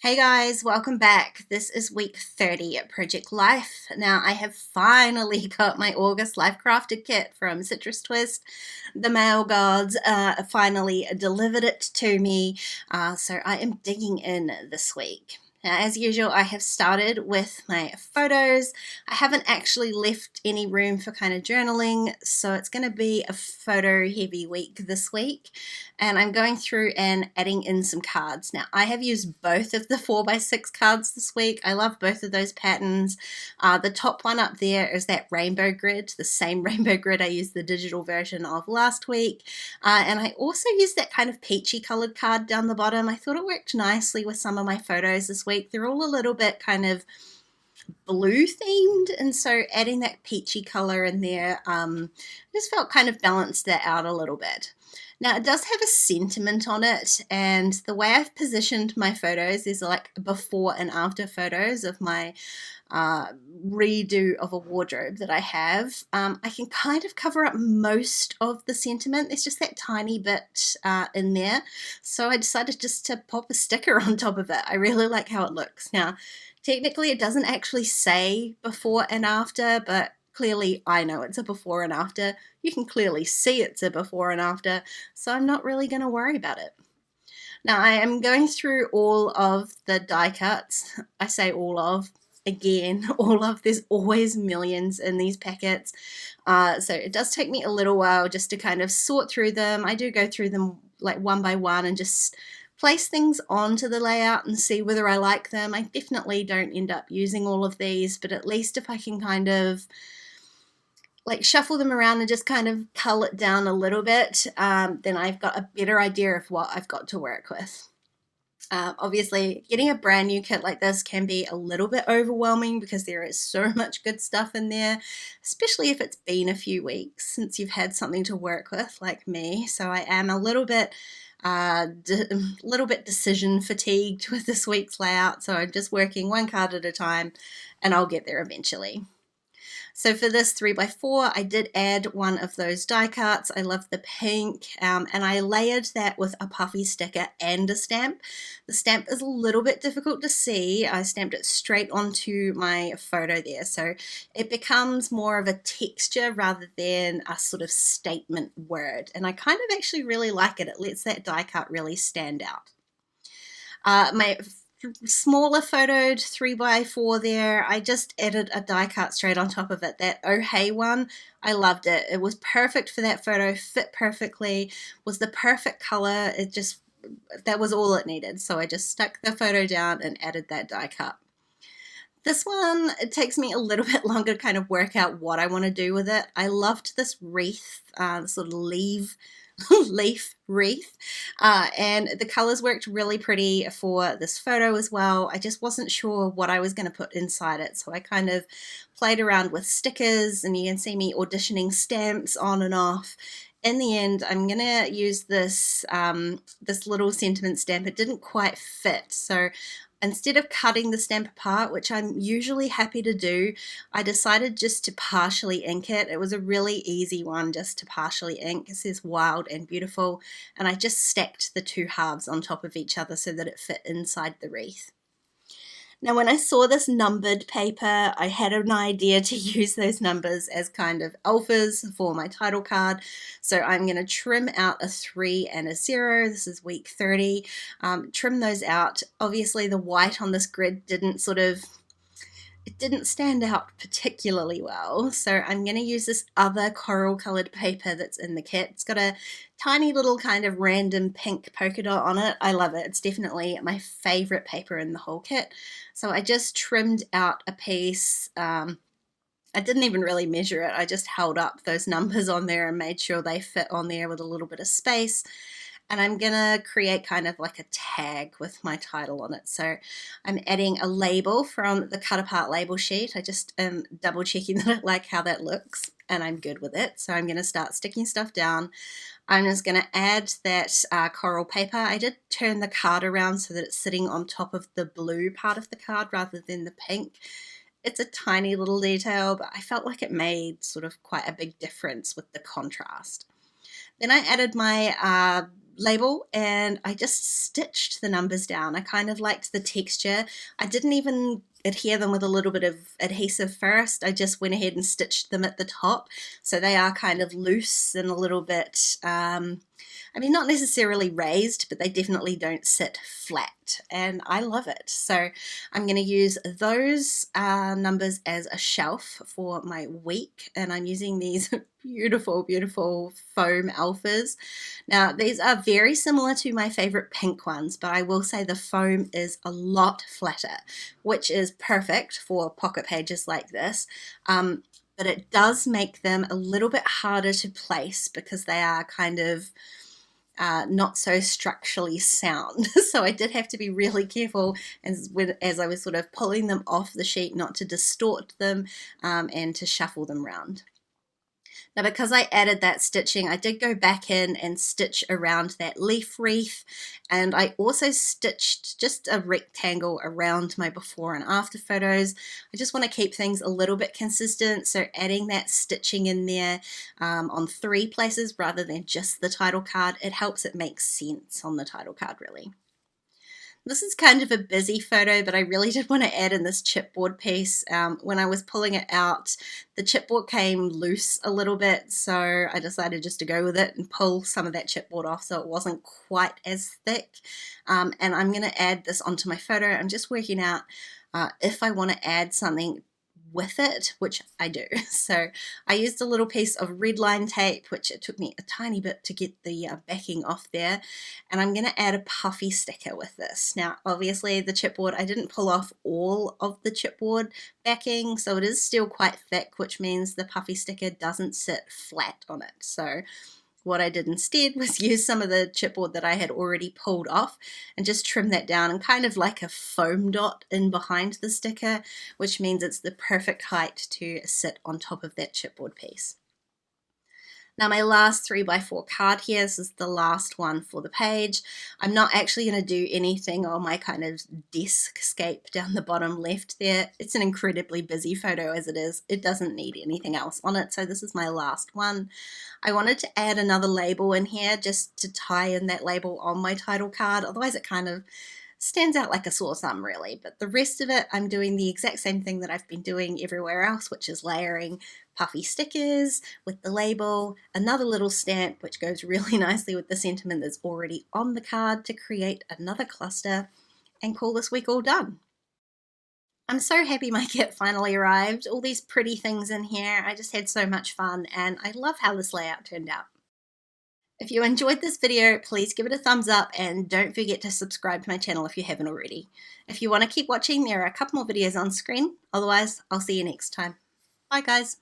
Hey guys, welcome back. This is week 30 at Project Life. Now, I have finally got my August Life Crafted kit from Citrus Twist. The mail gods finally delivered it to me, so I am digging in this week. Now, as usual, I have started with my photos. I haven't actually left any room for kind of journaling, so it's going to be a photo heavy week this week. And I'm going through and adding in some cards. Now, I have used both of the 4x6 cards this week. I love both of those patterns. The top one up there is that rainbow grid, the same rainbow grid I used the digital version of last week. And I also used that kind of peachy colored card down the bottom. I thought it worked nicely with some of my photos this week. They're all a little bit kind of blue themed, and so adding that peachy color in there just felt kind of balanced that out a little bit. Now, it does have a sentiment on it, and the way I've positioned my photos is like before and after photos of my redo of a wardrobe that I have. I can kind of cover up most of the sentiment. There's just that tiny bit in there, so I decided just to pop a sticker on top of it. I really like how it looks. Now, technically it doesn't actually say before and after, but clearly I know it's a before and after. You can clearly see it's a before and after, so I'm not really going to worry about it. Now, I am going through all of the die cuts. I say all of, again, all of, there's always millions in these packets. So it does take me a little while just to kind of sort through them. I do go through them like one by one and just place things onto the layout and see whether I like them. I definitely don't end up using all of these, but at least if I can kind of like shuffle them around and just kind of cull it down a little bit, then I've got a better idea of what I've got to work with. Obviously, getting a brand new kit like this can be a little bit overwhelming because there is so much good stuff in there, especially if it's been a few weeks since you've had something to work with like me. So I am a little bit decision fatigued with this week's layout, so I'm just working one card at a time and I'll get there eventually. So for this 3x4, I did add one of those die cuts. I love the pink, and I layered that with a puffy sticker and a stamp. The stamp is a little bit difficult to see. I stamped it straight onto my photo there, so it becomes more of a texture rather than a sort of statement word, and I kind of actually really like it. It lets that die cut really stand out. My smaller photoed 3x4 there, I just added a die cut straight on top of it. That Oh Hey one, I loved it. It was perfect for that photo, fit perfectly, was the perfect color. That was all it needed. So I just stuck the photo down and added that die cut. This one, it takes me a little bit longer to kind of work out what I want to do with it. I loved this wreath, this sort of leaf wreath, and the colors worked really pretty for this photo as well. I just wasn't sure what I was going to put inside it, so I kind of played around with stickers, and you can see me auditioning stamps on and off. In the end, I'm going to use this little sentiment stamp. It didn't quite fit, so instead of cutting the stamp apart, which I'm usually happy to do, I decided just to partially ink it. It was a really easy one just to partially ink. It says wild and beautiful, and I just stacked the two halves on top of each other so that it fit inside the wreath. Now, when I saw this numbered paper, I had an idea to use those numbers as kind of alphas for my title card. So I'm going to trim out a 3 and a 0. This is week 30. Trim those out. Obviously, the white on this grid didn't stand out particularly well, so I'm going to use this other coral colored paper that's in the kit. It's got a tiny little kind of random pink polka dot on it. I love it. It's definitely my favorite paper in the whole kit. So I just trimmed out a piece. I didn't even really measure it. I just held up those numbers on there and made sure they fit on there with a little bit of space. And I'm gonna create kind of like a tag with my title on it. So I'm adding a label from the cut apart label sheet. I just am double checking that I like how that looks and I'm good with it. So I'm gonna start sticking stuff down. I'm just gonna add that coral paper. I did turn the card around so that it's sitting on top of the blue part of the card rather than the pink. It's a tiny little detail, but I felt like it made sort of quite a big difference with the contrast. Then I added my label, and I just stitched the numbers down. I kind of liked the texture. I didn't even adhere them with a little bit of adhesive first. I just went ahead and stitched them at the top, so they are kind of loose and a little bit, I mean, not necessarily raised, but they definitely don't sit flat, and I love it. So I'm going to use those numbers as a shelf for my week, and I'm using these beautiful, beautiful foam alphas. Now, these are very similar to my favorite pink ones, but I will say the foam is a lot flatter, which is perfect for pocket pages like this. But it does make them a little bit harder to place because they are kind of not so structurally sound. So I did have to be really careful as I was sort of pulling them off the sheet not to distort them and to shuffle them around. Now, because I added that stitching, I did go back in and stitch around that leaf wreath, and I also stitched just a rectangle around my before and after photos. I just want to keep things a little bit consistent, so adding that stitching in there on 3 places rather than just the title card, it helps it make sense on the title card, really. This is kind of a busy photo, but I really did want to add in this chipboard piece. When I was pulling it out, the chipboard came loose a little bit, so I decided just to go with it and pull some of that chipboard off so it wasn't quite as thick. And I'm going to add this onto my photo. I'm just working out if I want to add something with it, which I do. So I used a little piece of red line tape, which it took me a tiny bit to get the backing off there, and I'm going to add a puffy sticker with this. Now obviously the chipboard, I didn't pull off all of the chipboard backing, so it is still quite thick, which means the puffy sticker doesn't sit flat on it. So what I did instead was use some of the chipboard that I had already pulled off and just trim that down and kind of like a foam dot in behind the sticker, which means it's the perfect height to sit on top of that chipboard piece. Now my last 3x4 card here, this is the last one for the page. I'm not actually going to do anything on my kind of desk scape down the bottom left there. It's an incredibly busy photo as it is. It doesn't need anything else on it, so this is my last one. I wanted to add another label in here just to tie in that label on my title card, otherwise it kind of stands out like a sore thumb really. But the rest of it, I'm doing the exact same thing that I've been doing everywhere else, which is layering puffy stickers with the label, another little stamp which goes really nicely with the sentiment that's already on the card to create another cluster, and call this week all done. I'm so happy my kit finally arrived. All these pretty things in here. I just had so much fun, and I love how this layout turned out. If you enjoyed this video, please give it a thumbs up and don't forget to subscribe to my channel if you haven't already. If you want to keep watching, there are a couple more videos on screen. Otherwise, I'll see you next time. Bye guys.